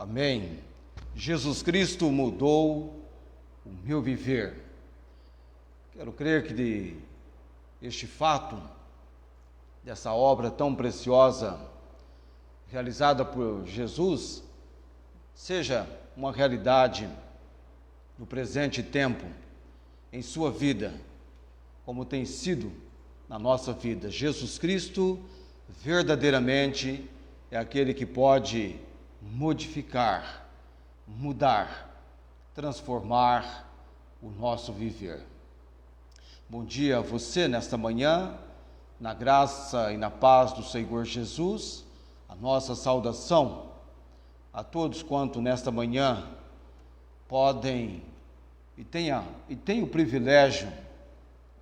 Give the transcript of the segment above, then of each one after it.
Amém. Jesus Cristo mudou o meu viver. Quero crer que este fato, dessa obra tão preciosa, realizada por Jesus, seja uma realidade no presente tempo, em sua vida, como tem sido na nossa vida. Jesus Cristo verdadeiramente é aquele que pode modificar, mudar, transformar o nosso viver. Bom dia a você nesta manhã, na graça e na paz do Senhor Jesus, a nossa saudação a todos quanto nesta manhã podem e têm o privilégio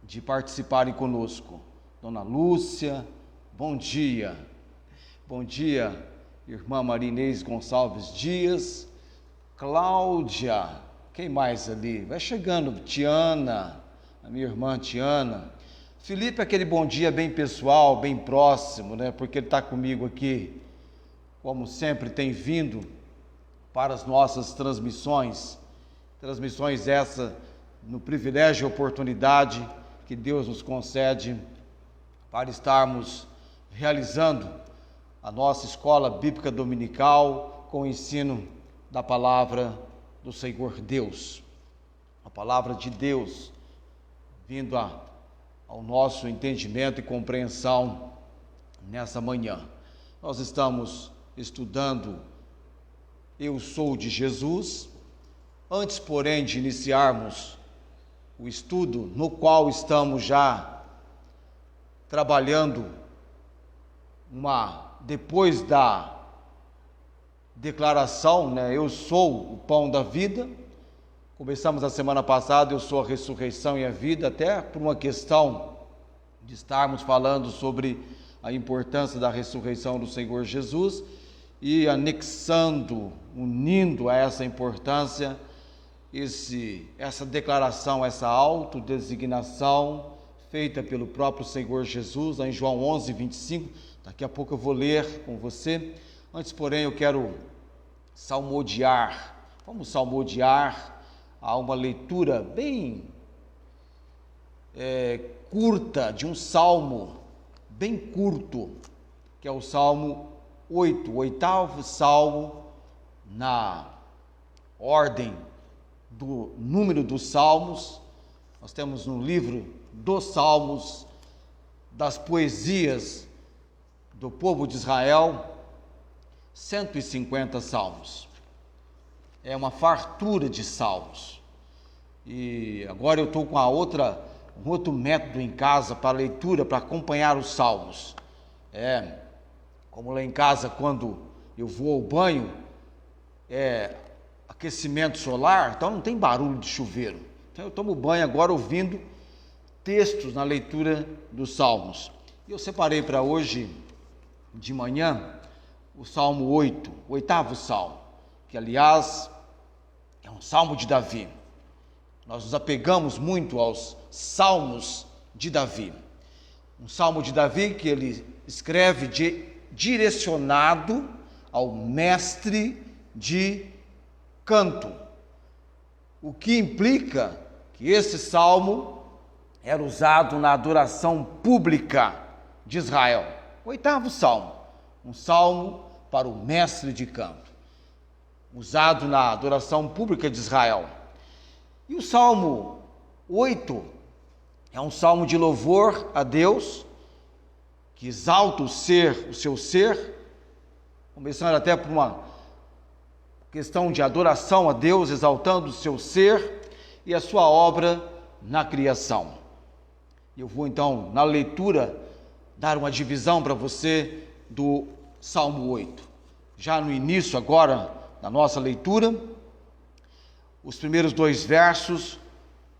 de participarem conosco. Dona Lúcia, bom dia. Bom dia, irmã Maria Inês Gonçalves Dias, Cláudia, quem mais ali? Vai chegando, Tiana, a minha irmã Tiana. Felipe, aquele bom dia bem pessoal, bem próximo, né? Porque ele está comigo aqui, como sempre tem vindo para as nossas transmissões essa no privilégio e oportunidade que Deus nos concede para estarmos realizando a nossa escola bíblica dominical com o ensino da palavra do Senhor Deus. A palavra de Deus vindo ao nosso entendimento e compreensão nessa manhã. Nós estamos estudando Eu Sou de Jesus. Antes, porém, de iniciarmos o estudo no qual estamos já trabalhando depois da declaração, né? Eu sou o pão da vida. Começamos a semana passada, eu sou a ressurreição e a vida, até por uma questão de estarmos falando sobre a importância da ressurreição do Senhor Jesus e anexando, unindo a essa importância, essa declaração, essa autodesignação feita pelo próprio Senhor Jesus, em João 11, 25, daqui a pouco eu vou ler com você. Antes, porém, eu quero vamos salmodiar a uma leitura bem curta, de um salmo bem curto, que é o Salmo 8, o oitavo salmo na ordem do número dos salmos. Nós temos no livro dos salmos, das poesias do povo de Israel, 150 salmos. É uma fartura de salmos. E agora eu estou com um outro método em casa para leitura, para acompanhar os salmos. Como lá em casa, quando eu vou ao banho, aquecimento solar, então não tem barulho de chuveiro. Então eu tomo banho agora ouvindo textos na leitura dos salmos. E eu separei para hoje de manhã o Salmo 8, o oitavo salmo, que aliás é um salmo de Davi. Nós nos apegamos muito aos salmos de Davi. Um salmo de Davi que ele escreve direcionado ao mestre de canto, o que implica que esse salmo era usado na adoração pública de Israel. O oitavo salmo, um salmo para o mestre de canto, usado na adoração pública de Israel. E o Salmo 8 é um salmo de louvor a Deus, que exalta o seu ser, começando até por uma questão de adoração a Deus, exaltando o seu ser e a sua obra na criação. Eu vou então, na leitura, dar uma divisão para você do Salmo 8. Já no início agora, na nossa leitura, os primeiros 2 versos,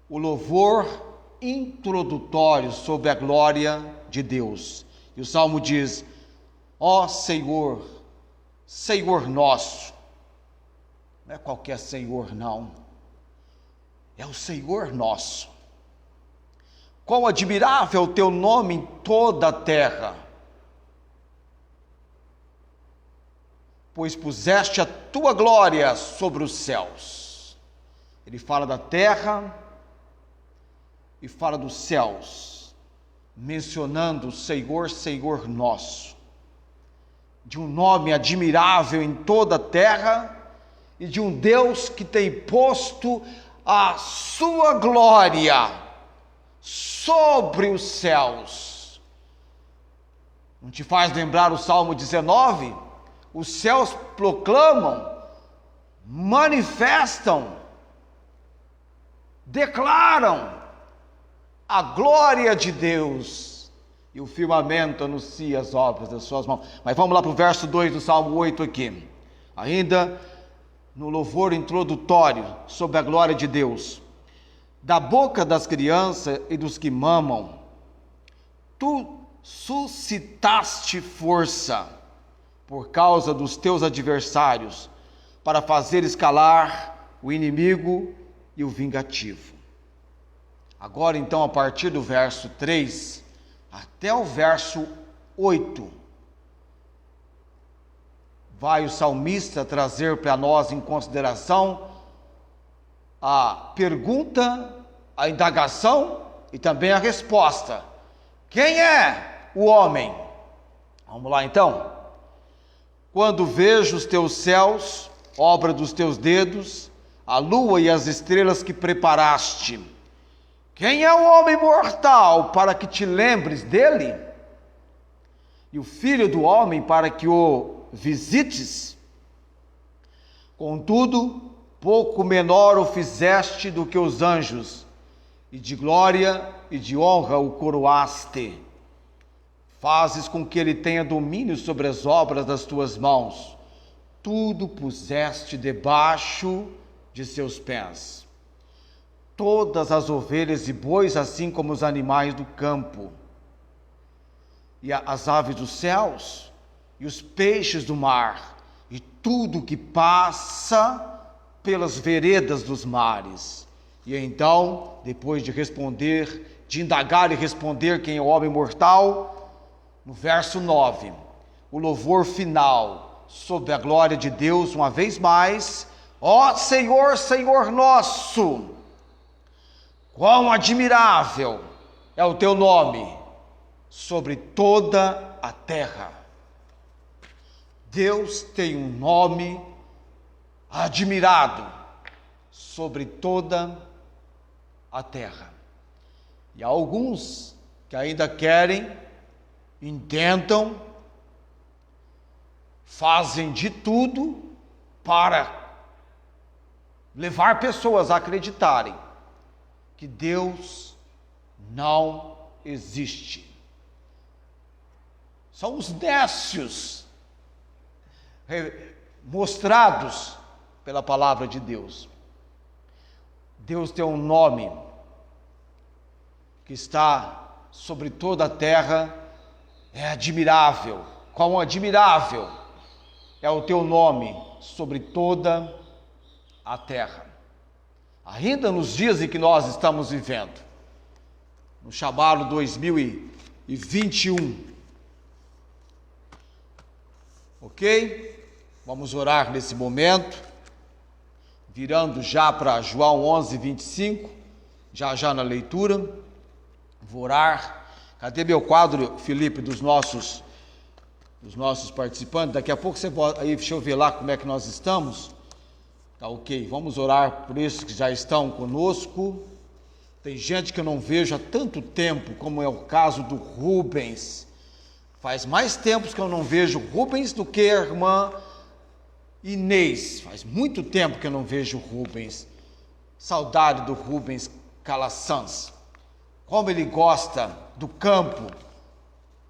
o louvor introdutório sobre a glória de Deus. E o Salmo diz: ó Senhor, Senhor nosso. Não é qualquer Senhor, não. É o Senhor nosso. Quão admirável é o teu nome em toda a terra. pois puseste a tua glória sobre os céus. Ele fala da terra e fala dos céus, mencionando o Senhor, Senhor nosso, de um nome admirável em toda a terra e de um Deus que tem posto a sua glória sobre os céus. Não te faz lembrar o Salmo 19? Os céus proclamam, manifestam, declaram a glória de Deus, e o firmamento anuncia as obras das suas mãos. Mas vamos lá para o verso 2 do Salmo 8 aqui, ainda no louvor introdutório sobre a glória de Deus. Da boca das crianças e dos que mamam, tu suscitaste força por causa dos teus adversários, para fazer escalar o inimigo e o vingativo. Agora então, a partir do verso 3 até o verso 8, vai o salmista trazer para nós em consideração a pergunta, a indagação e também a resposta. Quem é o homem? Vamos lá então. Quando vejo os teus céus, obra dos teus dedos, a lua e as estrelas que preparaste, quem é o homem mortal para que te lembres dele? E o filho do homem para que o visites? Contudo, pouco menor o fizeste do que os anjos, e de glória e de honra o coroaste. Fazes com que ele tenha domínio sobre as obras das tuas mãos. Tudo puseste debaixo de seus pés. Todas as ovelhas e bois, assim como os animais do campo, e as aves dos céus, e os peixes do mar, e tudo que passa pelas veredas dos mares. E então, depois de responder, de indagar e responder quem é o homem mortal, no verso 9, o louvor final sobre a glória de Deus, uma vez mais: ó Senhor, Senhor nosso, quão admirável é o teu nome sobre toda a terra. Deus tem um nome admirado sobre toda a terra. E há alguns que ainda querem, intentam, fazem de tudo para levar pessoas a acreditarem que Deus não existe. São os nécios mostrados pela palavra de Deus. Deus tem um nome que está sobre toda a terra, é admirável. Quão admirável é o teu nome sobre toda a terra. Ainda nos dias em que nós estamos vivendo, no chamado 2021, ok? Vamos orar nesse momento, virando já para João 11:25, já na leitura. Vou orar. Cadê meu quadro, Felipe, dos nossos participantes? Daqui a pouco você bota aí, deixa eu ver lá como é que nós estamos. Tá ok, vamos orar por esses que já estão conosco. Tem gente que eu não vejo há tanto tempo, como é o caso do Rubens. Faz mais tempo que eu não vejo o Rubens do que a irmã Inês. Faz muito tempo que eu não vejo o Rubens. Saudade do Rubens Calassans. Como ele gosta do campo,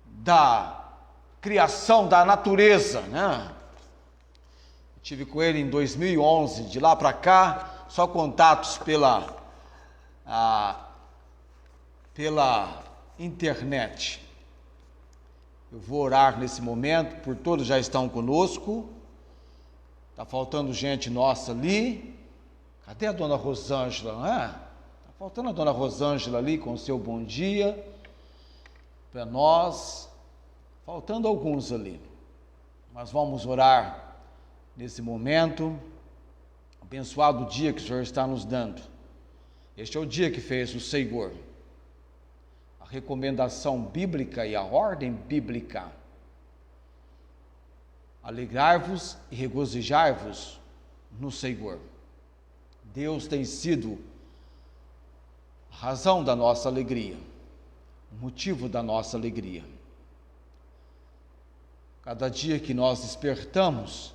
da criação, da natureza, né? Estive com ele em 2011, de lá para cá, só contatos pela internet. Eu vou orar nesse momento, por todos já estão conosco. Está faltando gente nossa ali. Cadê a dona Rosângela, não é? Está faltando a dona Rosângela ali com o seu bom dia para nós. Faltando alguns ali. Mas vamos orar nesse momento, abençoado dia que o Senhor está nos dando. Este é o dia que fez o Senhor. A recomendação bíblica e a ordem bíblica. Alegrai-vos e regozijai-vos no Senhor. Deus tem sido a razão da nossa alegria, o motivo da nossa alegria. Cada dia que nós despertamos,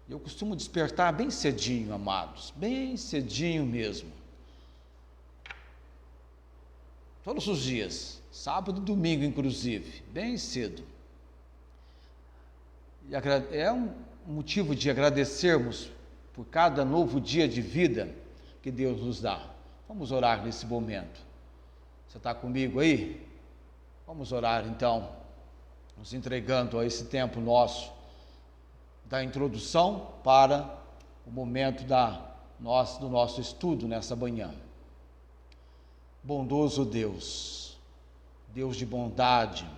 eu costumo despertar bem cedinho, amados, bem cedinho mesmo. Todos os dias, sábado e domingo inclusive, bem cedo. E é um motivo de agradecermos por cada novo dia de vida que Deus nos dá. Vamos orar nesse momento. Você está comigo aí? Vamos orar então, nos entregando a esse tempo nosso da introdução para o momento do nosso estudo nessa manhã. Bondoso Deus, Deus de bondade,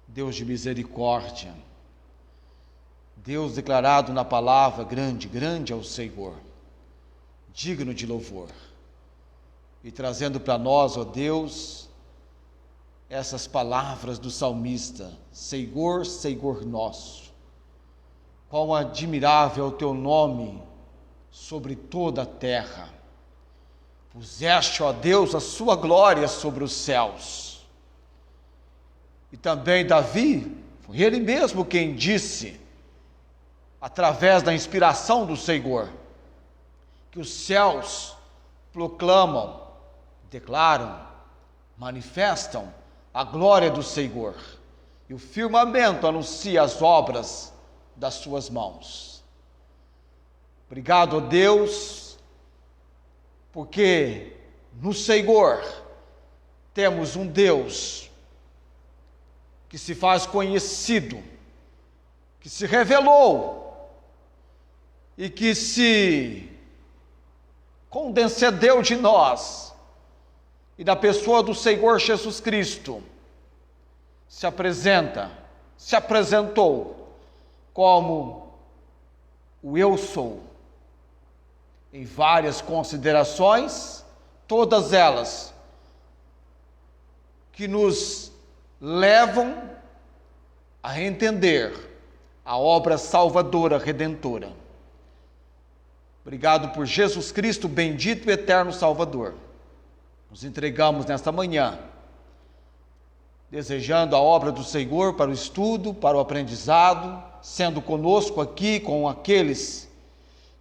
Deus de misericórdia, Deus declarado na palavra grande, grande é o Senhor, digno de louvor, e trazendo para nós, ó Deus, essas palavras do salmista: Senhor, Senhor nosso, quão admirável é o teu nome sobre toda a terra. Puseste, ó Deus, a sua glória sobre os céus. E também Davi, foi ele mesmo quem disse, através da inspiração do Senhor, que os céus proclamam, declaram, manifestam a glória do Senhor, e o firmamento anuncia as obras das suas mãos. Obrigado, ó Deus, porque no Senhor temos um Deus que se faz conhecido, que se revelou e que se concedeu de nós, e da pessoa do Senhor Jesus Cristo se apresentou como o eu sou, em várias considerações, todas elas que nos levam a entender a obra salvadora, redentora. Obrigado por Jesus Cristo, bendito e eterno Salvador. Nos entregamos nesta manhã, desejando a obra do Senhor para o estudo, para o aprendizado, sendo conosco aqui com aqueles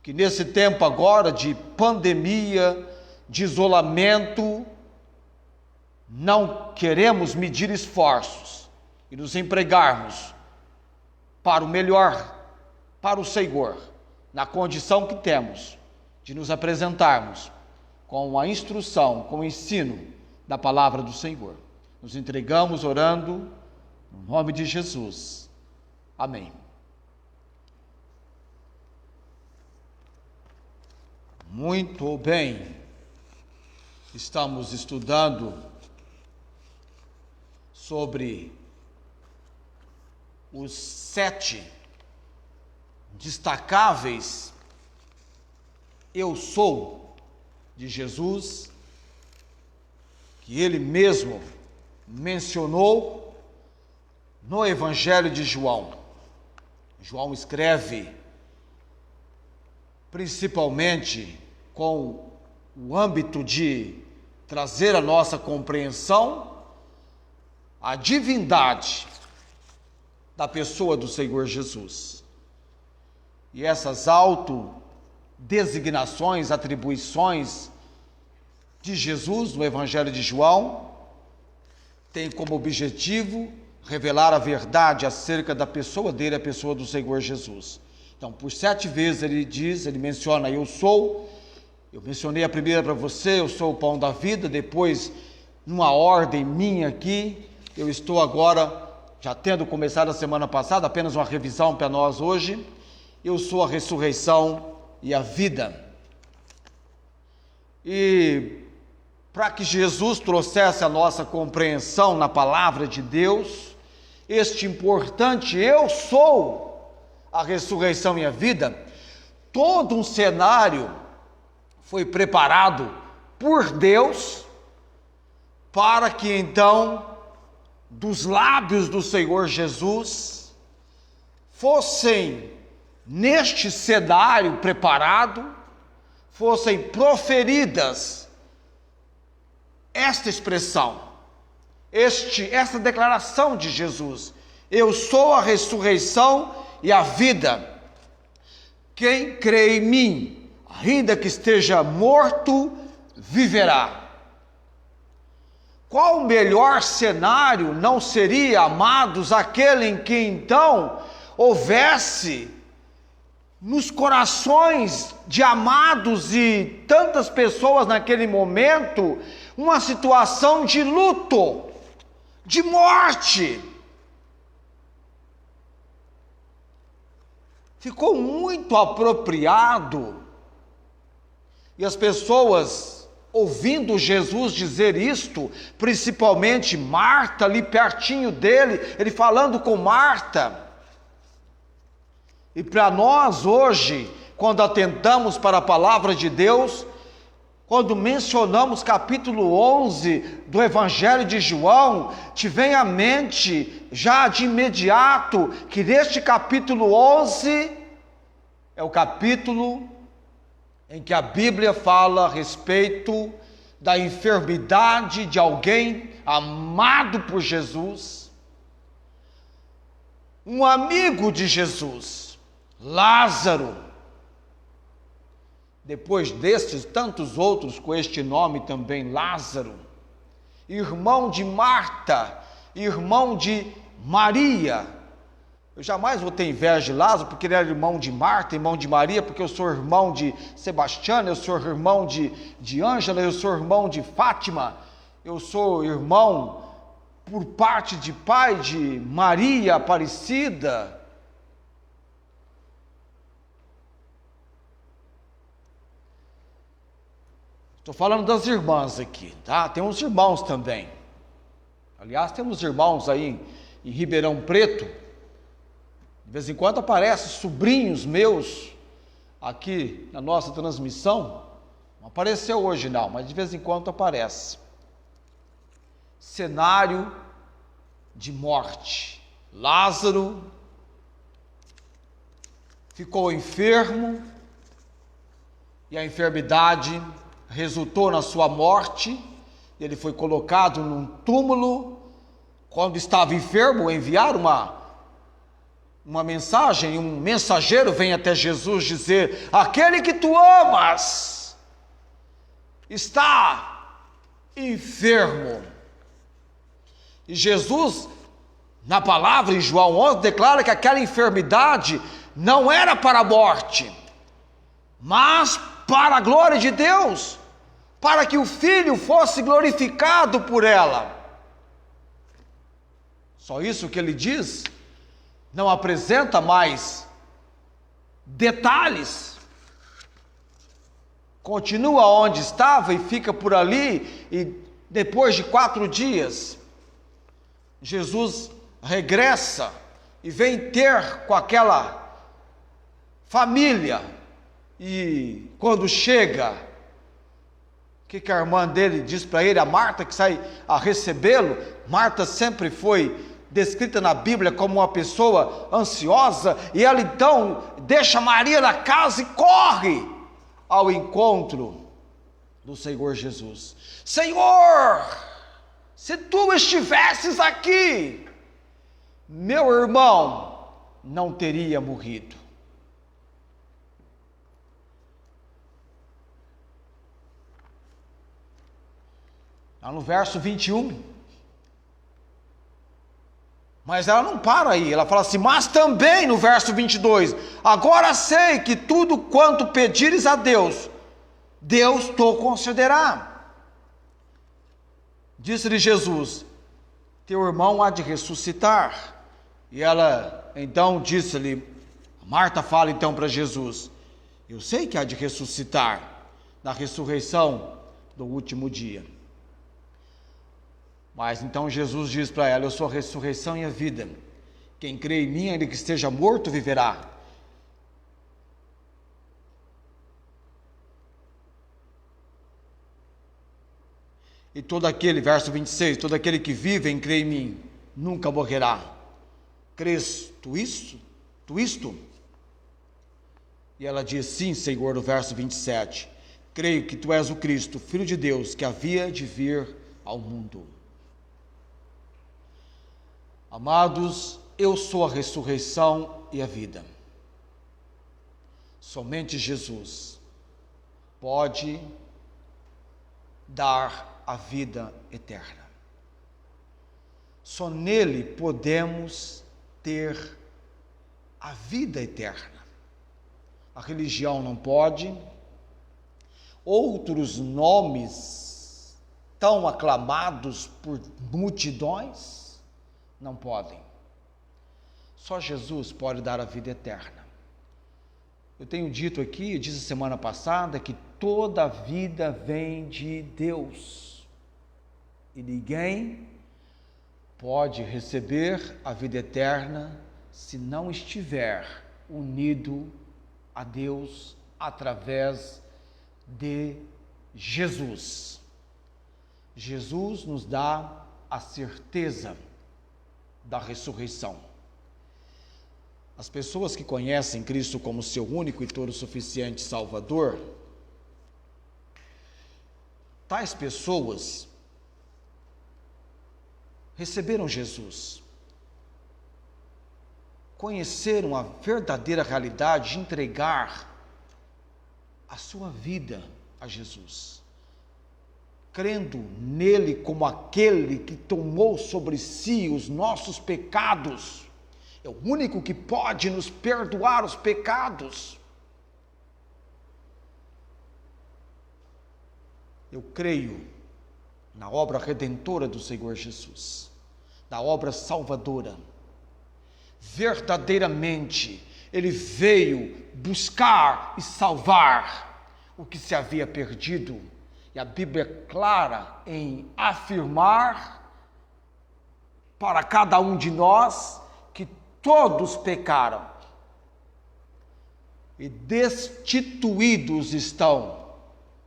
que nesse tempo agora de pandemia, de isolamento, não queremos medir esforços e nos empregarmos para o melhor, para o Senhor, na condição que temos de nos apresentarmos com a instrução, com o ensino da palavra do Senhor. Nos entregamos orando no nome de Jesus. Amém. Muito bem, estamos estudando sobre os 7 destacáveis eu sou de Jesus, que ele mesmo mencionou no Evangelho de João. João escreve principalmente com o âmbito de trazer à nossa compreensão a divindade da pessoa do Senhor Jesus. E essas autodesignações, atribuições de Jesus no Evangelho de João têm como objetivo revelar a verdade acerca da pessoa dele, a pessoa do Senhor Jesus. Então, por 7 vezes ele menciona eu sou. Eu mencionei a primeira para você, eu sou o pão da vida. Depois, numa ordem minha aqui, eu estou agora, já tendo começado a semana passada, apenas uma revisão para nós hoje, eu sou a ressurreição e a vida. E para que Jesus trouxesse a nossa compreensão na palavra de Deus, este importante eu sou, a ressurreição e a vida, todo um cenário foi preparado por Deus para que então, dos lábios do Senhor Jesus, fossem, neste cenário preparado, fossem proferidas esta expressão, esta declaração de Jesus: eu sou a ressurreição e a vida. Quem crê em mim, ainda que esteja morto, viverá. Qual o melhor cenário não seria, amados, aquele em que então houvesse nos corações de amados e tantas pessoas naquele momento uma situação de luto, de morte? Ficou muito apropriado, e as pessoas, ouvindo Jesus dizer isto, principalmente Marta ali pertinho dele, ele falando com Marta. E para nós hoje, quando atentamos para a palavra de Deus, quando mencionamos capítulo 11 do Evangelho de João, te vem à mente já de imediato que neste capítulo 11 é o capítulo em que a Bíblia fala a respeito da enfermidade de alguém amado por Jesus, um amigo de Jesus, Lázaro. Depois destes, tantos outros com este nome também, Lázaro, irmão de Marta, irmão de Maria. Eu jamais vou ter inveja de Lázaro, porque ele era irmão de Marta, irmão de Maria, porque eu sou irmão de Sebastiana, eu sou irmão de Ângela, eu sou irmão de Fátima, eu sou irmão por parte de pai de Maria Aparecida. Estou falando das irmãs aqui, tá? Tem uns irmãos também. Aliás, temos irmãos aí em Ribeirão Preto. De vez em quando aparecem sobrinhos meus aqui na nossa transmissão. Não apareceu hoje não, mas de vez em quando aparece. Cenário de morte. Lázaro ficou enfermo e a enfermidade resultou na sua morte. Ele foi colocado num túmulo. Quando estava enfermo, enviaram uma mensagem, um mensageiro vem até Jesus dizer: aquele que tu amas está enfermo. E Jesus, na palavra em João 11, declara que aquela enfermidade não era para a morte, mas para a glória de Deus, para que o Filho fosse glorificado por ela. Só isso que ele diz, não apresenta mais detalhes. Continua onde estava e fica por ali, e depois de 4 dias, Jesus regressa e vem ter com aquela família. E quando chega, o que a irmã dele diz para ele, a Marta que sai a recebê-lo? Marta sempre foi descrita na Bíblia como uma pessoa ansiosa, e ela então deixa Maria na casa e corre ao encontro do Senhor Jesus. Senhor, se tu estivesses aqui, meu irmão não teria morrido. Lá no verso 21, mas ela não para aí, ela fala assim: mas também no verso 22, agora sei que tudo quanto pedires a Deus, Deus te concederá. Disse-lhe Jesus: teu irmão há de ressuscitar. E ela então disse-lhe, Marta fala então para Jesus: eu sei que há de ressuscitar na ressurreição do último dia. Mas então Jesus diz para ela: eu sou a ressurreição e a vida. Quem crê em mim, ainda que esteja morto, viverá. E todo aquele, verso 26, todo aquele que vive e crê em mim, nunca morrerá. Crês tu isto? Tu isto? E ela diz, sim, Senhor, no verso 27, creio que tu és o Cristo, Filho de Deus, que havia de vir ao mundo. Amados, eu sou a ressurreição e a vida. Somente Jesus pode dar a vida eterna. Só nele podemos ter a vida eterna. A religião não pode, outros nomes tão aclamados por multidões não podem. Só Jesus pode dar a vida eterna. Eu tenho dito aqui, disse semana passada, que toda a vida vem de Deus. E ninguém pode receber a vida eterna se não estiver unido a Deus através de Jesus. Jesus nos dá a certeza da ressurreição. As pessoas que conhecem Cristo como seu único e todo suficiente Salvador, tais pessoas receberam Jesus, conheceram a verdadeira realidade de entregar a sua vida a Jesus, crendo nele como aquele que tomou sobre si os nossos pecados. É o único que pode nos perdoar os pecados. Eu creio na obra redentora do Senhor Jesus, na obra salvadora. Verdadeiramente, ele veio buscar e salvar o que se havia perdido. E a Bíblia é clara em afirmar para cada um de nós que todos pecaram e destituídos estão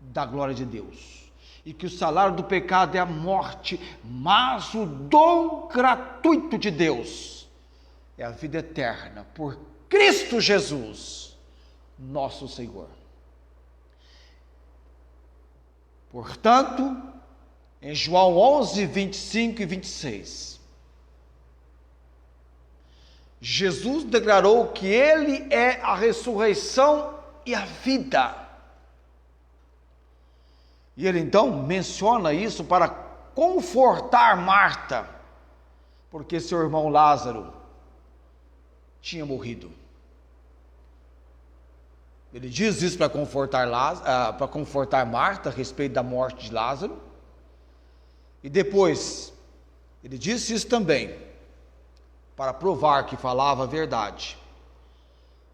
da glória de Deus, e que o salário do pecado é a morte, mas o dom gratuito de Deus é a vida eterna por Cristo Jesus, nosso Senhor. Portanto, em João 11, 25 e 26, Jesus declarou que ele é a ressurreição e a vida. E ele então menciona isso para confortar Marta, porque seu irmão Lázaro tinha morrido. Ele diz isso para confortar Marta a respeito da morte de Lázaro. E depois, ele disse isso também para provar que falava a verdade.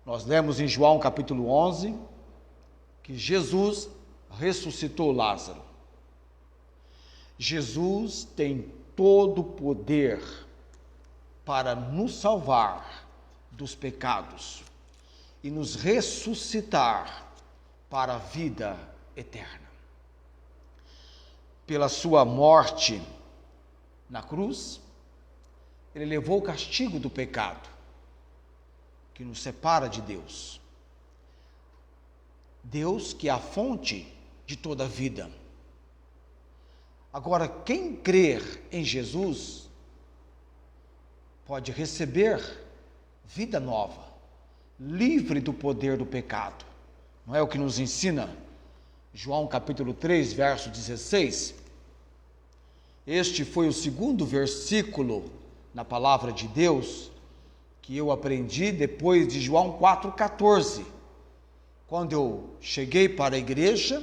Nós lemos em João capítulo 11 que Jesus ressuscitou Lázaro. Jesus tem todo o poder para nos salvar dos pecados e nos ressuscitar para a vida eterna. Pela sua morte na cruz, ele levou o castigo do pecado, que nos separa de Deus. Deus que é a fonte de toda a vida. Agora, quem crer em Jesus, pode receber vida nova, livre do poder do pecado. Não é o que nos ensina João capítulo 3, verso 16? Este foi o segundo versículo na palavra de Deus que eu aprendi depois de João 4,14. Quando eu cheguei para a igreja,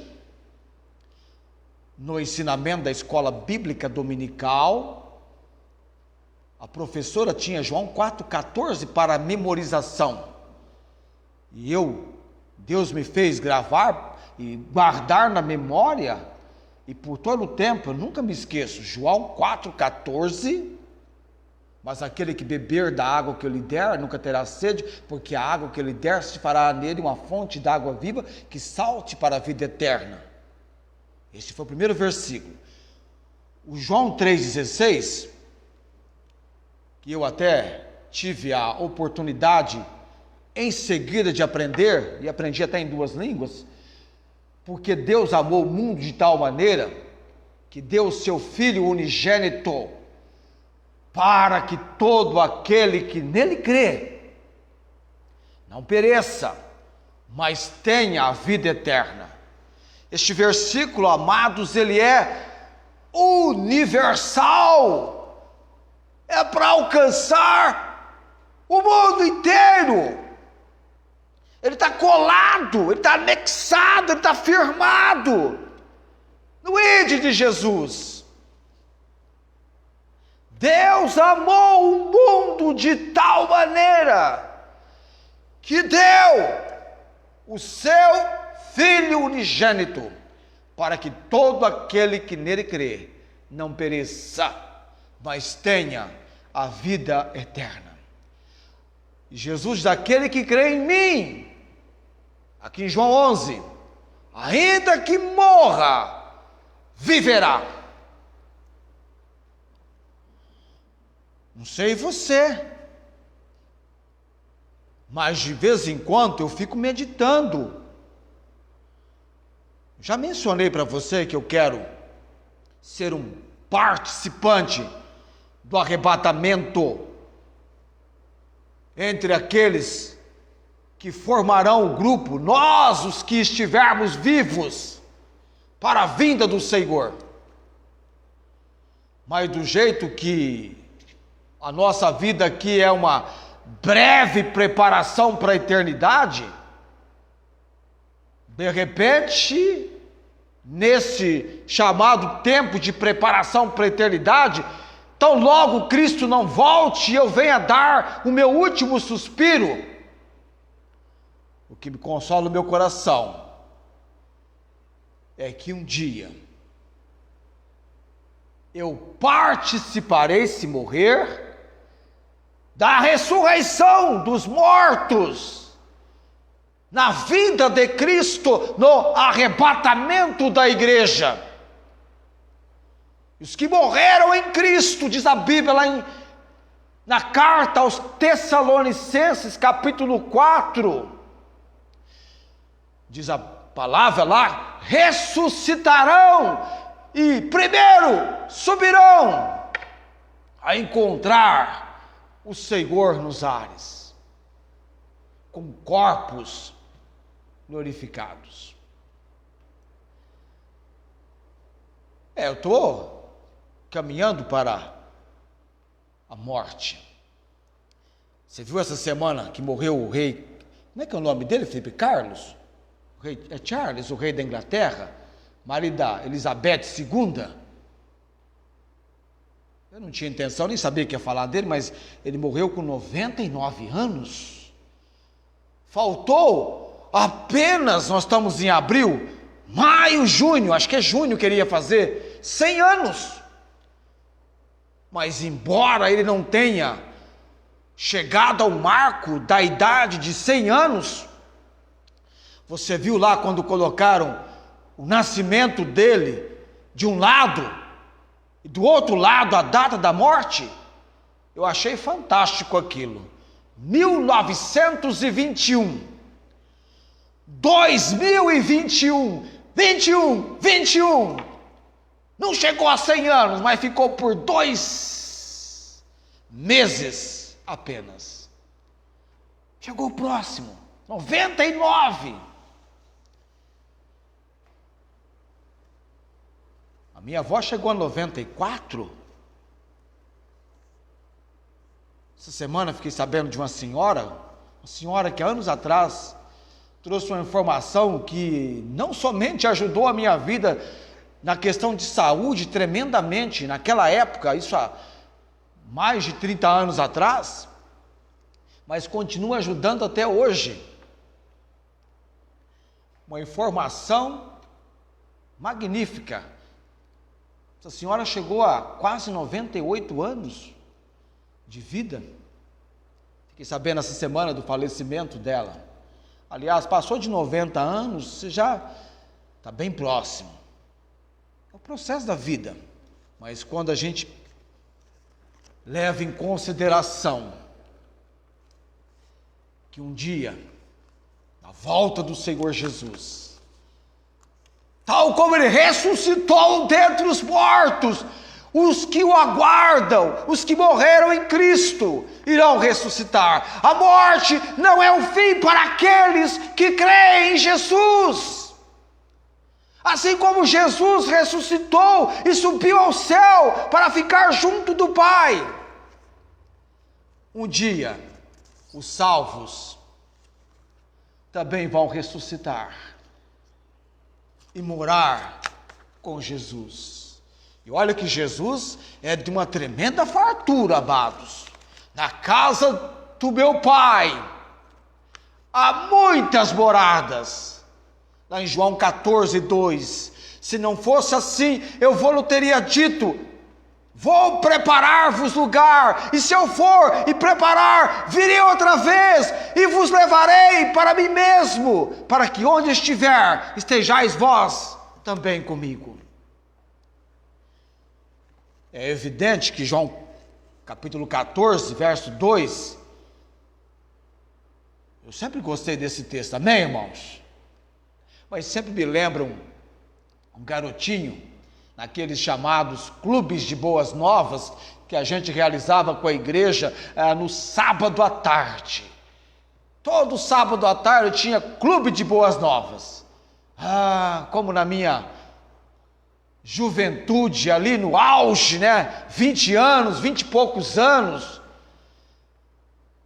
no ensinamento da escola bíblica dominical, a professora tinha João 4,14 para memorização. E Deus me fez gravar e guardar na memória, e por todo o tempo, eu nunca me esqueço, João 4,14, mas aquele que beber da água que eu lhe der, nunca terá sede, porque a água que eu lhe der se fará nele uma fonte de água viva, que salte para a vida eterna. Este foi o primeiro versículo. O João 3,16, que eu até tive a oportunidade em seguida de aprender, e aprendi até em 2 línguas, porque Deus amou o mundo de tal maneira que deu o seu Filho unigênito para que todo aquele que nele crê não pereça, mas tenha a vida eterna. Este versículo, amados, ele é universal, é para alcançar o mundo inteiro. Ele está colado, ele está anexado, ele está firmado no ide de Jesus. Deus amou o mundo de tal maneira que deu o seu Filho unigênito, para que todo aquele que nele crê não pereça, mas tenha a vida eterna. E Jesus diz: aquele que crê em mim, aqui em João 11, ainda que morra, viverá. Não sei você, mas de vez em quando eu fico meditando. Já mencionei para você que eu quero ser um participante do arrebatamento entre aqueles que formarão o grupo, nós os que estivermos vivos para a vinda do Senhor. Mas do jeito que a nossa vida aqui é uma breve preparação para a eternidade, de repente, nesse chamado tempo de preparação para a eternidade, tão logo Cristo não volte e eu venha dar o meu último suspiro, o que me consola o meu coração é que um dia eu participarei, se morrer, da ressurreição dos mortos, na vida de Cristo, no arrebatamento da igreja. Os que morreram em Cristo, diz a Bíblia lá na carta aos Tessalonicenses, capítulo 4, diz a palavra lá, ressuscitarão e primeiro subirão a encontrar o Senhor nos ares, com corpos glorificados. Eu estou caminhando para a morte. Você viu essa semana que morreu o rei, como é que é o nome dele, Felipe? Carlos? O rei, é Charles, o rei da Inglaterra, marido da Elizabeth II. Eu não tinha intenção, nem sabia que ia falar dele, mas ele morreu com 99 anos. Faltou apenas, nós estamos em abril, maio, junho, acho que é junho que ele ia fazer 100 anos. Mas embora ele não tenha chegado ao marco da idade de 100 anos, você viu lá quando colocaram o nascimento dele de um lado e do outro lado a data da morte? Eu achei fantástico aquilo. 1921, 2021, 21, não chegou a 100 anos, mas ficou por 2 meses apenas. Chegou próximo, 99. A minha avó chegou a 94. Essa semana fiquei sabendo de uma senhora que há anos atrás trouxe uma informação que não somente ajudou a minha vida na questão de saúde tremendamente, naquela época, isso há mais de 30 anos atrás, mas continua ajudando até hoje. Uma informação magnífica. Essa senhora chegou a quase 98 anos de vida. Fiquei sabendo essa semana do falecimento dela. Aliás, passou de 90 anos, você já está bem próximo. É o processo da vida. Mas quando a gente leva em consideração que um dia, na volta do Senhor Jesus, tal como Ele ressuscitou dentre os mortos, os que o aguardam, os que morreram em Cristo, irão ressuscitar. A morte não é o fim para aqueles que creem em Jesus. Assim como Jesus ressuscitou e subiu ao céu para ficar junto do Pai, um dia os salvos também vão ressuscitar e morar com Jesus. E olha que Jesus é de uma tremenda fartura, amados. Na casa do meu Pai há muitas moradas. Lá em João 14:2, se não fosse assim, eu vou teria dito: vou preparar-vos lugar, e se eu for e preparar, virei outra vez, e vos levarei para mim mesmo, para que onde estiver, estejais vós também comigo. É evidente que João capítulo 14, verso 2, eu sempre gostei desse texto, amém, irmãos? Mas sempre me lembram um garotinho, naqueles chamados clubes de boas novas, que a gente realizava com a igreja no sábado à tarde. Todo sábado à tarde tinha clube de boas novas. Como na minha juventude, ali no auge, 20 anos, 20 e poucos anos,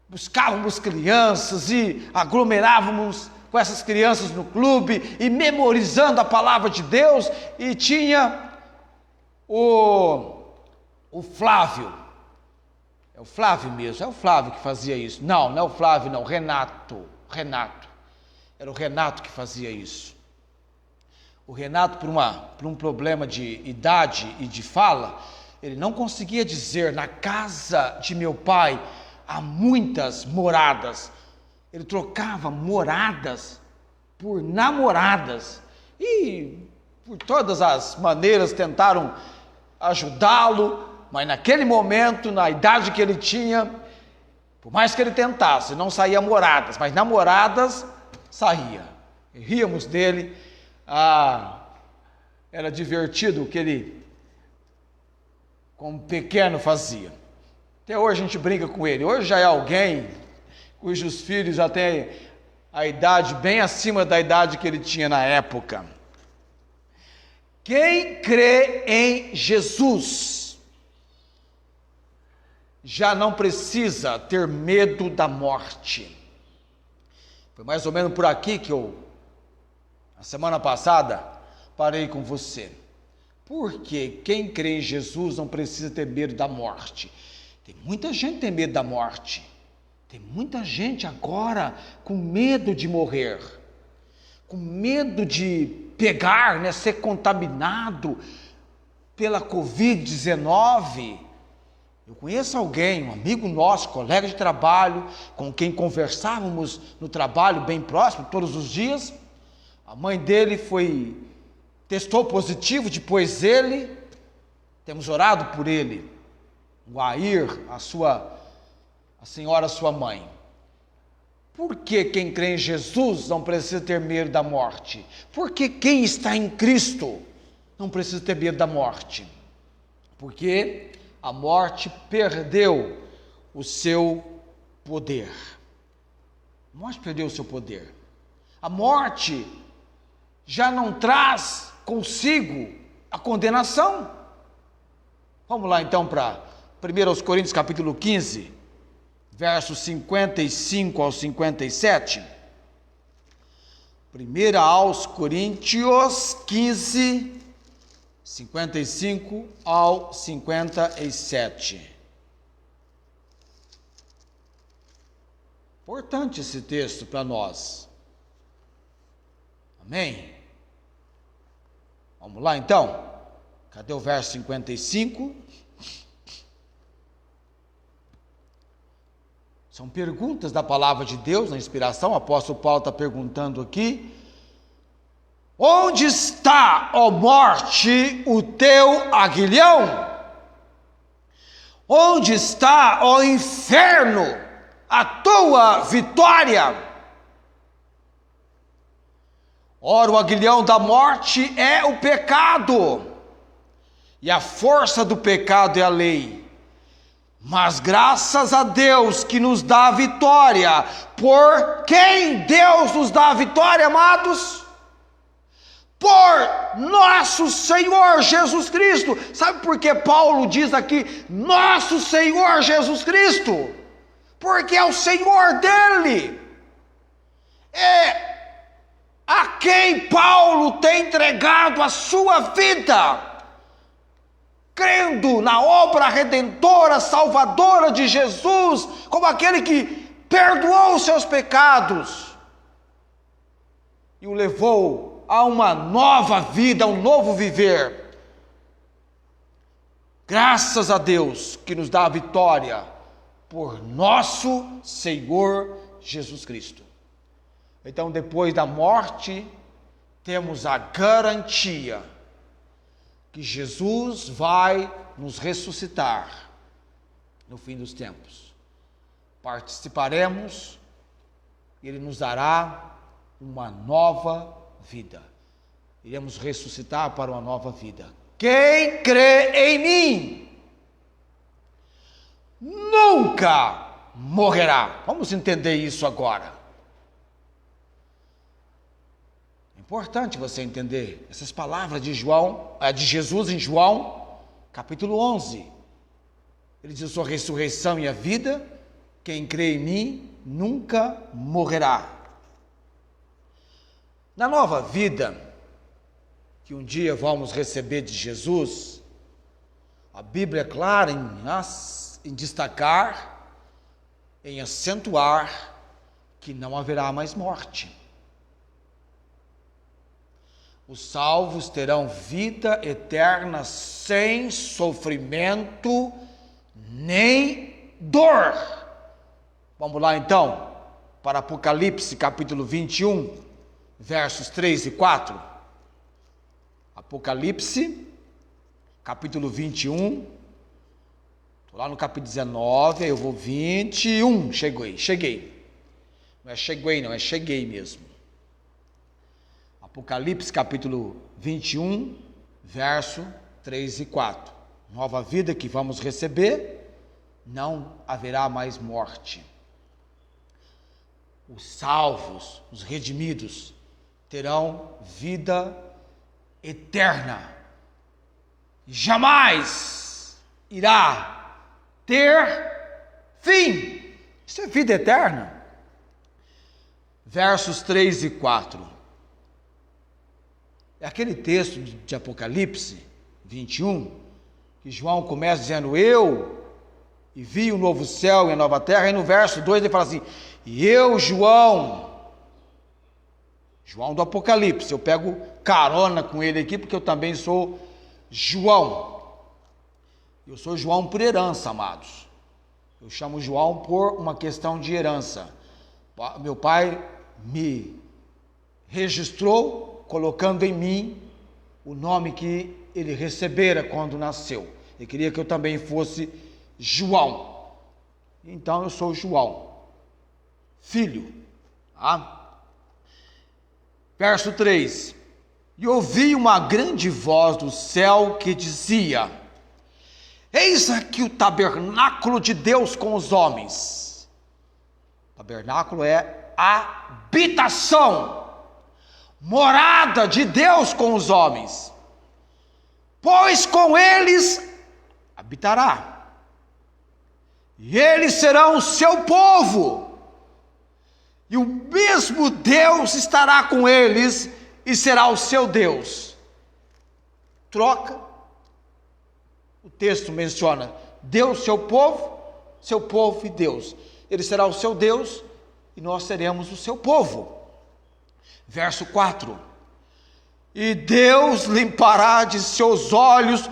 buscávamos crianças e aglomerávamos com essas crianças no clube e memorizando a palavra de Deus. E tinha o Flávio, é o Flávio mesmo, é o Flávio que fazia isso. Não é o Flávio não, Renato, era o Renato que fazia isso. O Renato, por um problema de idade e de fala, ele não conseguia dizer: na casa de meu pai há muitas moradas. Ele trocava moradas por namoradas, e por todas as maneiras tentaram ajudá-lo, mas naquele momento, na idade que ele tinha, por mais que ele tentasse, não saía moradas, mas namoradas saía. E ríamos dele. Era divertido o que ele, como pequeno, fazia. Até hoje a gente brinca com ele. Hoje já é alguém cujos filhos já têm a idade bem acima da idade que ele tinha na época. Quem crê em Jesus já não precisa ter medo da morte. Foi mais ou menos por aqui que eu, na semana passada, parei com você. Porque quem crê em Jesus não precisa ter medo da morte. Tem muita gente que tem medo da morte. Tem muita gente agora com medo de morrer, com medo de pegar, ser contaminado pela Covid-19. Eu conheço alguém, um amigo nosso, colega de trabalho, com quem conversávamos no trabalho bem próximo, todos os dias. A mãe dele testou positivo, depois temos orado por ele, o Air, a senhora, sua mãe. Por que quem crê em Jesus não precisa ter medo da morte? Porque quem está em Cristo não precisa ter medo da morte. Porque a morte perdeu o seu poder. A morte perdeu o seu poder. A morte já não traz consigo a condenação. Vamos lá então para 1 Coríntios capítulo 15, versos 55 ao 57. 1 aos Coríntios 15, 55 ao 57. Importante esse texto para nós. Amém? Vamos lá então. Cadê o verso 55? São perguntas da palavra de Deus, na inspiração. O apóstolo Paulo está perguntando aqui: onde está, ó morte, o teu aguilhão? Onde está, ó inferno, a tua vitória? Ora, o aguilhão da morte é o pecado, e a força do pecado é a lei. Mas graças a Deus que nos dá a vitória. Por quem Deus nos dá a vitória, amados? Por nosso Senhor Jesus Cristo. Sabe por que Paulo diz aqui, nosso Senhor Jesus Cristo? Porque é o Senhor dele. É a quem Paulo tem entregado a sua vida, crendo na obra redentora, salvadora de Jesus, como aquele que perdoou os seus pecados e o levou a uma nova vida, a um novo viver. Graças a Deus que nos dá a vitória por nosso Senhor Jesus Cristo. Então, depois da morte, temos a garantia que Jesus vai nos ressuscitar no fim dos tempos. Participaremos, Ele nos dará uma nova vida. Iremos ressuscitar para uma nova vida. Quem crê em mim nunca morrerá. Vamos entender isso agora. Importante você entender essas palavras de Jesus em João, capítulo 11. Ele diz: eu sou a ressurreição e a vida, quem crê em mim nunca morrerá. Na nova vida, que um dia vamos receber de Jesus, a Bíblia é clara em destacar, em acentuar, que não haverá mais morte. Os salvos terão vida eterna sem sofrimento nem dor. Vamos lá então, para Apocalipse capítulo 21, versos 3 e 4. Apocalipse, capítulo 21, estou lá no capítulo 19, eu vou 21, cheguei. Não é cheguei mesmo. Apocalipse capítulo 21, verso 3 e 4. Nova vida que vamos receber, não haverá mais morte. Os salvos, os redimidos, terão vida eterna. Jamais irá ter fim. Isso é vida eterna. Versos 3 e 4. É aquele texto de Apocalipse 21, que João começa dizendo, eu vi o novo céu e a nova terra, e no verso 2 ele fala assim, e eu, João do Apocalipse, eu pego carona com ele aqui, porque eu também sou João. Eu sou João por herança, amados. Eu chamo João por uma questão de herança. Meu pai me registrou colocando em mim o nome que ele recebera quando nasceu. Ele queria que eu também fosse João. Então eu sou João, filho. Verso 3. E ouvi uma grande voz do céu que dizia, eis aqui o tabernáculo de Deus com os homens. Tabernáculo é habitação, morada de Deus com os homens, pois com eles habitará, e eles serão o seu povo, e o mesmo Deus estará com eles, e será o seu Deus. Troca, o texto menciona Deus, seu povo e Deus. Ele será o seu Deus, e nós seremos o seu povo. Verso 4. E Deus limpará de seus olhos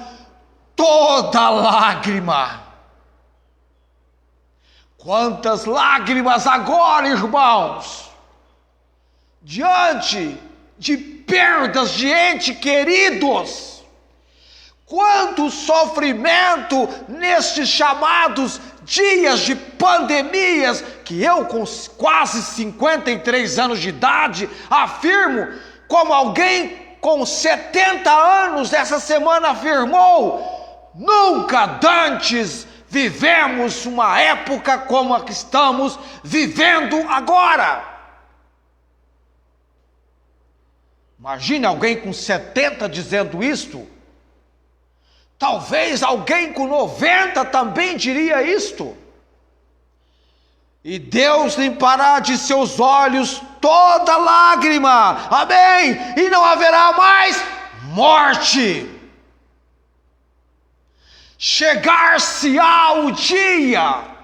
toda lágrima. Quantas lágrimas agora, irmãos, diante de perdas de entes queridos. Quanto sofrimento nestes chamados dias de pandemias, que eu com quase 53 anos de idade afirmo, como alguém com 70 anos essa semana afirmou, nunca dantes vivemos uma época como a que estamos vivendo agora. Imagine alguém com 70 dizendo isto. Talvez alguém com 90 também diria isto. E Deus limpará de seus olhos toda lágrima. Amém. E não haverá mais morte. Chegar-se-á o dia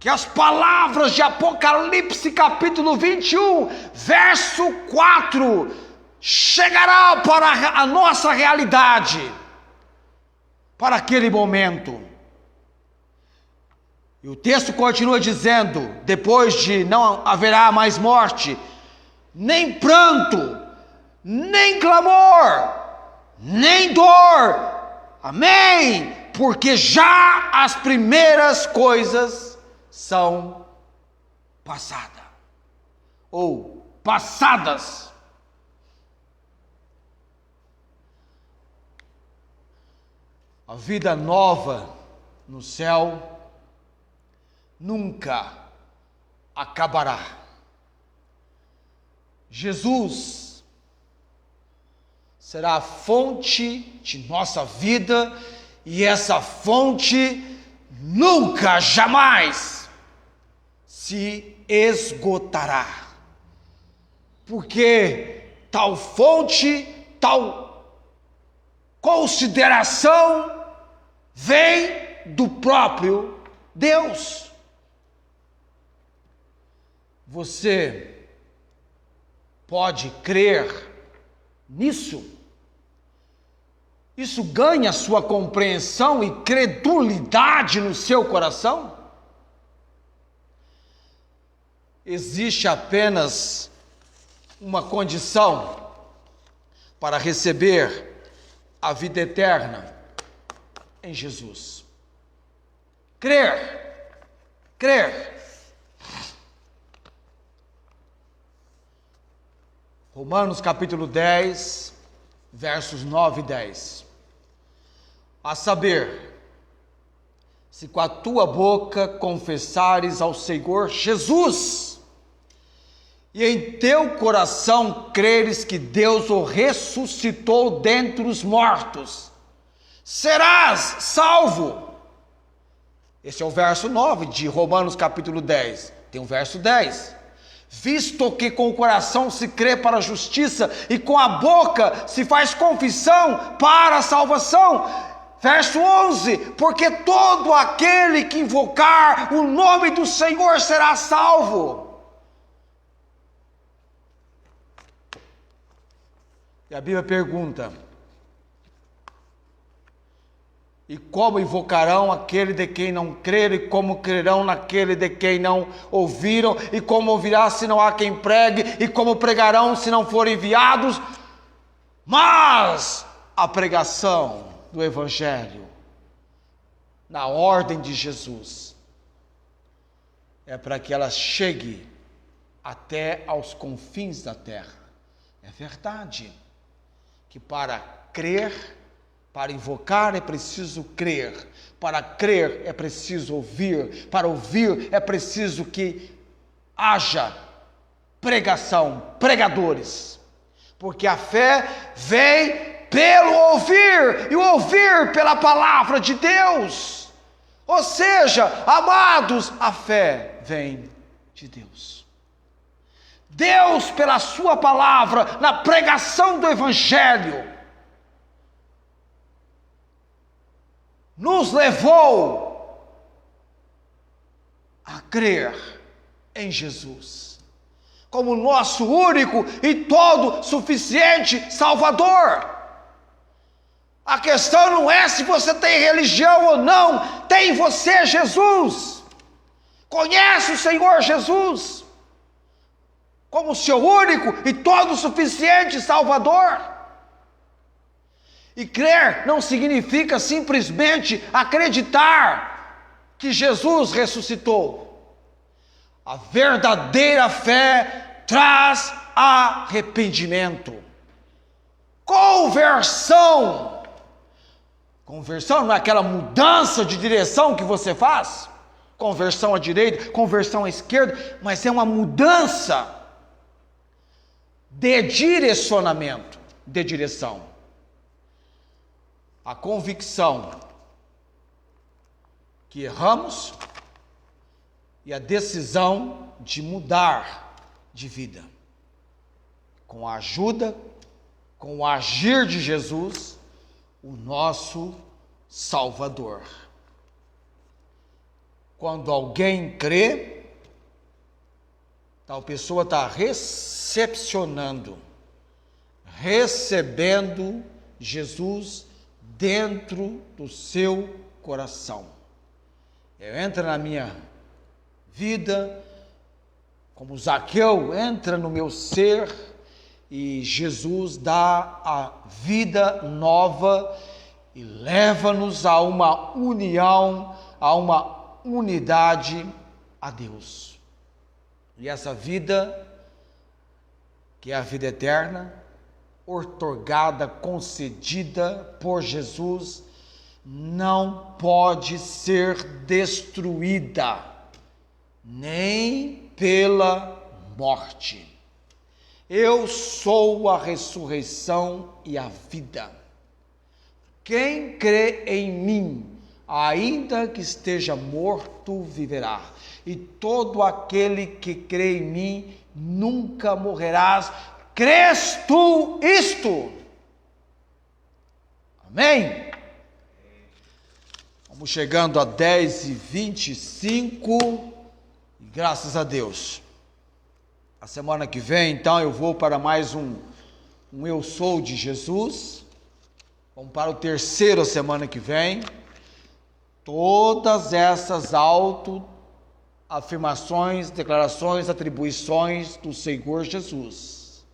que as palavras de Apocalipse capítulo 21, verso 4, chegará para a nossa realidade, para aquele momento. E o texto continua dizendo, depois de não haverá mais morte, nem pranto, nem clamor, nem dor, amém, porque já as primeiras coisas são passadas, ou passadas. A vida nova no céu nunca acabará. Jesus será a fonte de nossa vida e essa fonte nunca, jamais se esgotará. Porque tal fonte, tal consideração vem do próprio Deus. Você pode crer nisso? Isso ganha sua compreensão e credulidade no seu coração? Existe apenas uma condição para receber a vida eterna em Jesus: crer. Romanos capítulo 10, versos 9 e 10. A saber, se com a tua boca confessares ao Senhor Jesus, e em teu coração creres que Deus o ressuscitou dentre os mortos, serás salvo. Esse é o verso 9 de Romanos capítulo 10. Tem o verso 10. Visto que com o coração se crê para a justiça e com a boca se faz confissão para a salvação. Verso 11, porque todo aquele que invocar o nome do Senhor será salvo. E a Bíblia pergunta: e como invocarão aquele de quem não crer, e como crerão naquele de quem não ouviram, e como ouvirá se não há quem pregue, e como pregarão se não forem enviados? Mas a pregação do Evangelho, na ordem de Jesus, é para que ela chegue até aos confins da terra. É verdade que para crer, para invocar é preciso crer, para crer é preciso ouvir, para ouvir é preciso que haja pregação, pregadores, porque a fé vem pelo ouvir, e o ouvir pela palavra de Deus. Ou seja, amados, a fé vem de Deus. Deus, pela sua palavra, na pregação do Evangelho, nos levou a crer em Jesus como nosso único e todo suficiente Salvador. A questão não é se você tem religião ou não, tem você Jesus. Conhece o Senhor Jesus como seu único e todo suficiente Salvador. E crer não significa simplesmente acreditar que Jesus ressuscitou. A verdadeira fé traz arrependimento, conversão. Conversão não é aquela mudança de direção que você faz, conversão à direita, conversão à esquerda, mas é uma mudança de direcionamento, de direção. A convicção que erramos e a decisão de mudar de vida. Com a ajuda, com o agir de Jesus, o nosso Salvador. Quando alguém crê, tal pessoa está recepcionando, recebendo Jesus dentro do seu coração. Entra na minha vida, como Zaqueu entra no meu ser, e Jesus dá a vida nova e leva-nos a uma união, a uma unidade a Deus. E essa vida, que é a vida eterna, outorgada, concedida por Jesus, não pode ser destruída, nem pela morte. Eu sou a ressurreição e a vida. Quem crê em mim, ainda que esteja morto, viverá. E todo aquele que crê em mim, nunca morrerás. Crês tu isto? Amém? Vamos chegando a 10h25, e graças a Deus. A semana que vem, então, eu vou para mais um Eu Sou de Jesus. Vamos para o terceiro a semana que vem. Todas essas autoafirmações, declarações, atribuições do Senhor Jesus,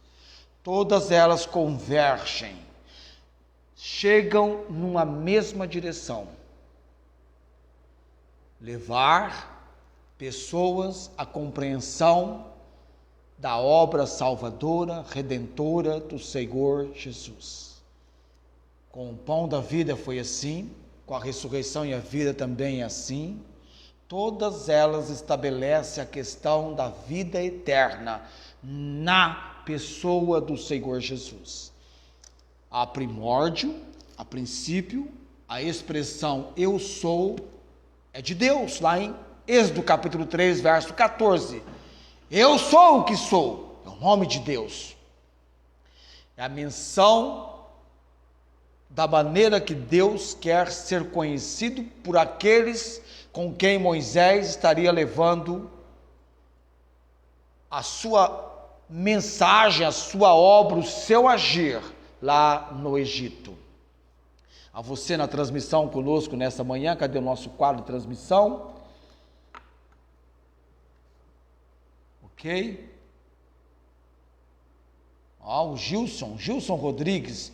todas elas convergem, chegam numa mesma direção: levar pessoas à compreensão da obra salvadora, redentora do Senhor Jesus. Com o pão da vida foi assim, com a ressurreição e a vida também é assim. Todas elas estabelecem a questão da vida eterna na pessoa do Senhor Jesus. A primórdio, a princípio, a expressão eu sou é de Deus, lá em Êxodo capítulo 3, verso 14. Eu sou o que sou, é o nome de Deus. É a menção da maneira que Deus quer ser conhecido por aqueles com quem Moisés estaria levando a sua mensagem, a sua obra, o seu agir lá no Egito. A você na transmissão conosco nessa manhã, cadê o nosso quadro de transmissão? Ok? O Gilson Rodrigues.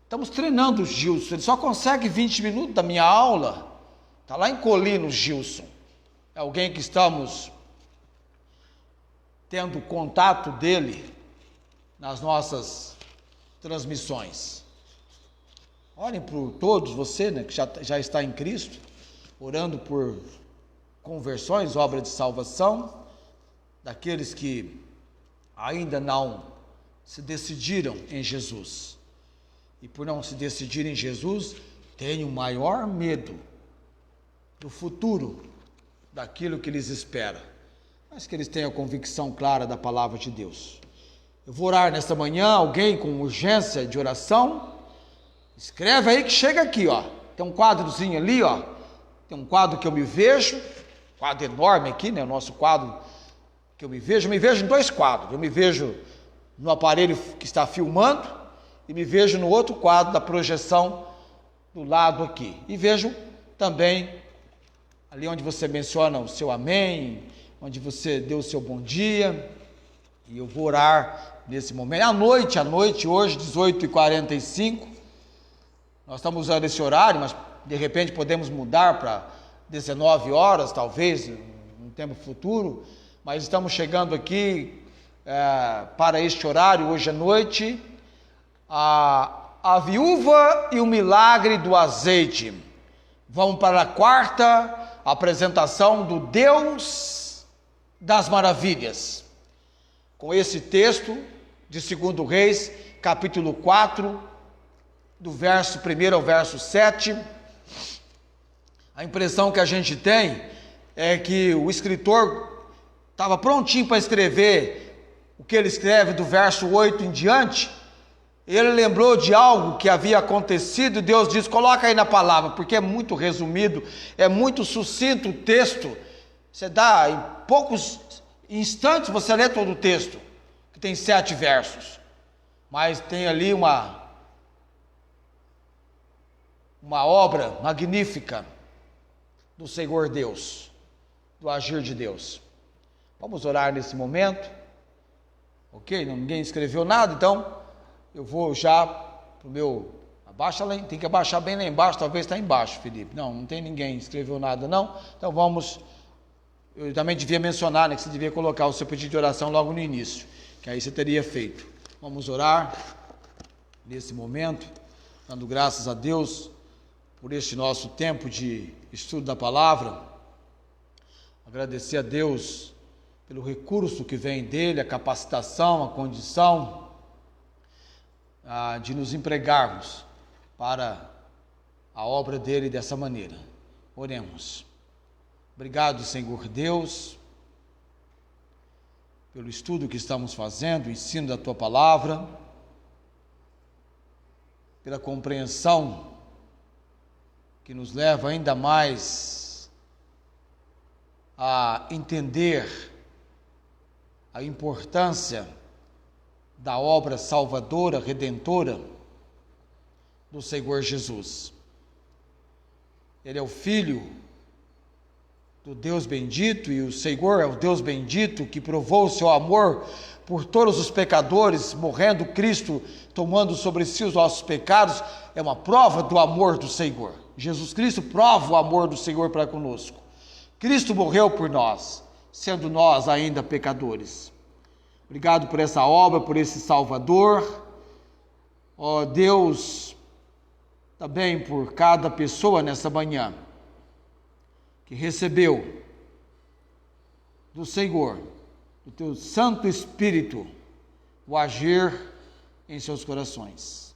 Estamos treinando o Gilson, ele só consegue 20 minutos da minha aula. Está lá em Colinos, Gilson. É alguém que estamos tendo contato dele nas nossas transmissões. Orem por todos, você, né, que já está em Cristo, orando por conversões, obra de salvação, daqueles que ainda não se decidiram em Jesus. E por não se decidirem em Jesus, tenho maior medo do futuro, daquilo que lhes espera, mas que eles tenham a convicção clara da palavra de Deus. Eu vou orar nesta manhã. Alguém com urgência de oração, escreve aí que chega aqui, ó. Tem um quadrozinho ali, ó. Tem um quadro que eu me vejo, quadro enorme aqui, né? O nosso quadro que eu me vejo em dois quadros. Eu me vejo no aparelho que está filmando e me vejo no outro quadro da projeção do lado aqui. E vejo também ali onde você menciona o seu amém, onde você deu o seu bom dia. E eu vou orar nesse momento. À noite, hoje, 18h45, Nós estamos usando esse horário, mas de repente podemos mudar para 19 horas, talvez, no tempo futuro, mas estamos chegando aqui para este horário, hoje à noite, a viúva e o milagre do azeite. Vamos para a quarta apresentação do Deus das Maravilhas. Com esse texto de 2 Reis, capítulo 4, do verso 1 ao verso 7, a impressão que a gente tem é que o escritor estava prontinho para escrever o que ele escreve do verso 8 em diante. Ele lembrou de algo que havia acontecido, e Deus diz: coloca aí na palavra, porque é muito resumido, é muito sucinto o texto. Você dá, em poucos instantes você lê todo o texto, que tem 7 versos, mas tem ali uma obra magnífica do Senhor Deus, do agir de Deus. Vamos orar nesse momento, ok? Ninguém escreveu nada, então eu vou já para o meu, abaixa lá, tem que abaixar bem lá embaixo, talvez está embaixo, Felipe. Não tem ninguém escreveu nada não, então vamos, eu também devia mencionar, né, que você devia colocar o seu pedido de oração logo no início, que aí você teria feito. Vamos orar nesse momento, dando graças a Deus por este nosso tempo de estudo da palavra, agradecer a Deus pelo recurso que vem dele, a capacitação, a condição de nos empregarmos para a obra dele dessa maneira. Oremos. Obrigado, Senhor Deus, pelo estudo que estamos fazendo, o ensino da tua palavra, pela compreensão que nos leva ainda mais a entender a importância da obra salvadora, redentora do Senhor Jesus. Ele é o Filho do Deus bendito, e o Senhor é o Deus bendito que provou o seu amor por todos os pecadores, morrendo Cristo, tomando sobre si os nossos pecados, é uma prova do amor do Senhor. Jesus Cristo prova o amor do Senhor para conosco. Cristo morreu por nós, sendo nós ainda pecadores. Obrigado por essa obra, por esse Salvador. Ó Deus, também por cada pessoa nessa manhã que recebeu do Senhor, do teu Santo Espírito, o agir em seus corações.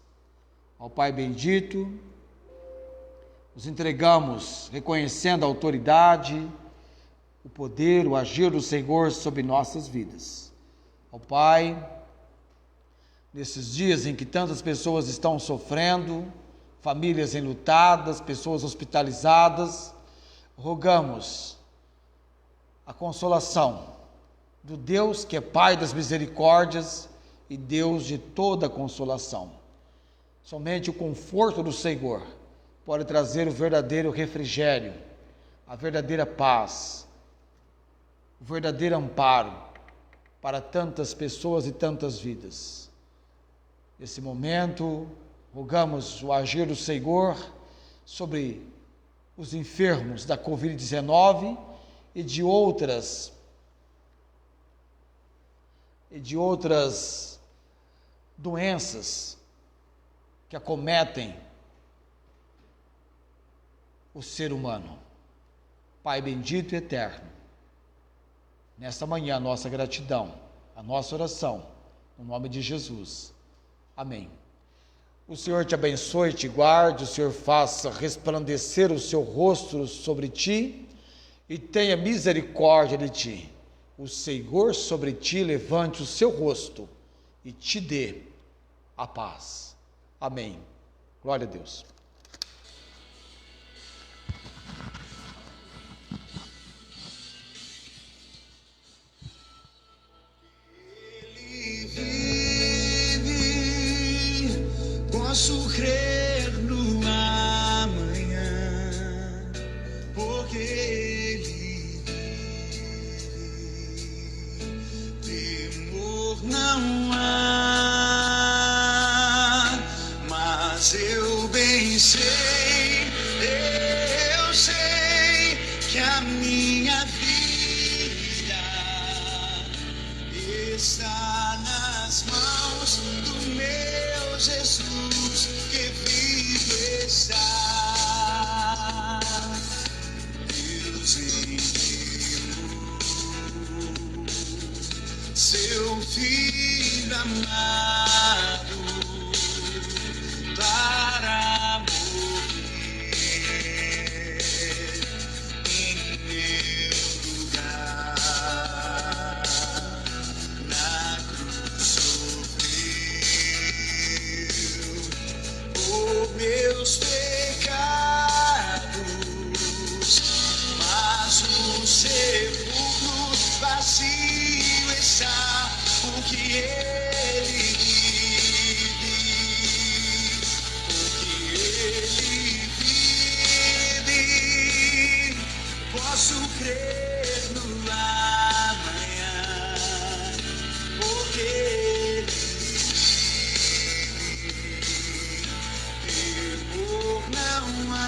Ó Pai bendito, nos entregamos reconhecendo a autoridade, o poder, o agir do Senhor sobre nossas vidas. Ó Pai, nesses dias em que tantas pessoas estão sofrendo, famílias enlutadas, pessoas hospitalizadas, rogamos a consolação do Deus que é Pai das misericórdias e Deus de toda consolação. Somente o conforto do Senhor pode trazer o verdadeiro refrigério, a verdadeira paz, o verdadeiro amparo para tantas pessoas e tantas vidas. Nesse momento, rogamos o agir do Senhor sobre os enfermos da Covid-19 e de outras doenças que acometem o ser humano. Pai bendito e eterno, nesta manhã a nossa gratidão, a nossa oração, no nome de Jesus. Amém. O Senhor te abençoe e te guarde, o Senhor faça resplandecer o seu rosto sobre ti e tenha misericórdia de ti. O Senhor sobre ti levante o seu rosto e te dê a paz. Amém. Glória a Deus. Posso crer no amanhã, porque Ele vive. Temor não há, mas eu bem eu sei que a minha vida está nas mãos do meu Jesus que vivo está. Deus enviou seu Filho amado para morrer em meu lugar. Na cruz sofreu por meus pecados, mas o sepulcro vazio está, porque ele vive, posso crer no amanhã, porque ele vive, temor não há,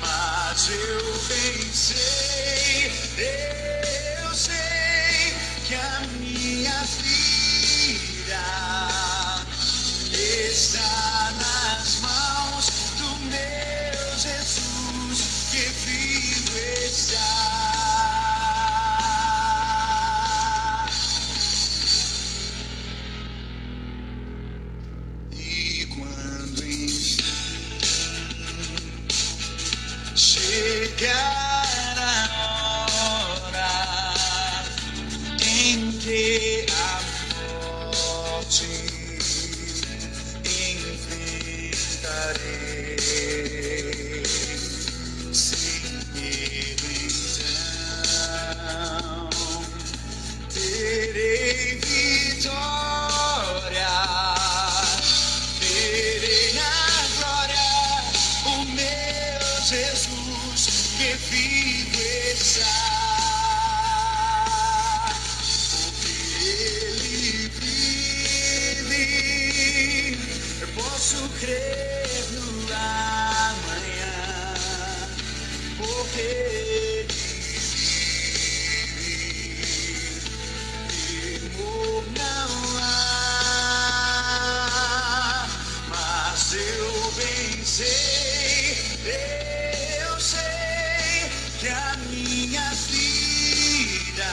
mas eu pensei, eu sei que a minha vida está nas mãos do meu Jesus que vivo está. E quando enfim chegar a hora em que a morte enfrentarei, sem medo então terei vitória, terei na glória o meu Jesus que vivo está. Ele vive, eu posso crer no amanhã, porque ele vive, temor não há, mas eu bem sei, eu sei que a minha vida